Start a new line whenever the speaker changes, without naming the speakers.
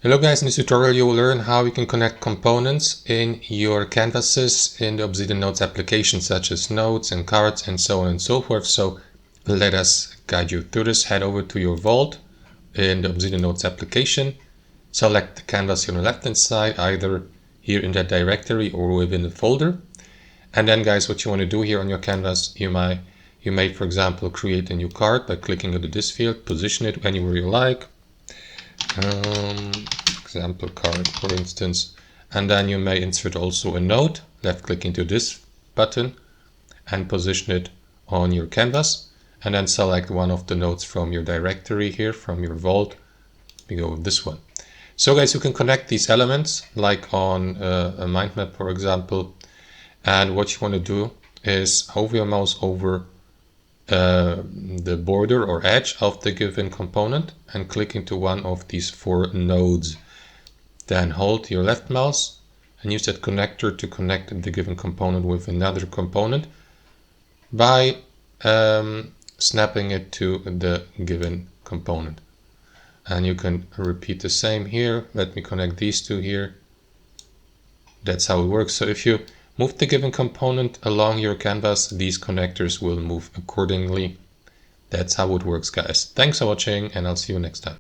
Hello guys, in this tutorial you will learn how you can connect components in your canvases in the Obsidian Notes application, such as notes and cards and so on and so forth. So let us guide you through this. Head over to your vault in the Obsidian Notes application. Select the canvas on the left hand side, either here in that directory or within the folder. And then guys, what you want to do here on your canvas, you may for example create a new card by clicking on this field, position it anywhere you like. Example card for instance, and then you may insert also a note, left click into this button and position it on your canvas, and then select one of the notes from your directory here, from your vault. We go with this one. So guys, you can connect these elements like on a mind map for example, and what you want to do is hover your mouse over the border or edge of the given component and click into one of these 4 nodes. Then hold your left mouse and use that connector to connect the given component with another component by snapping it to the given component. And you can repeat the same here. Let me connect these two here. That's how it works. So if you move the given component along your canvas, these connectors will move accordingly. That's how it works, guys. Thanks for watching, and I'll see you next time.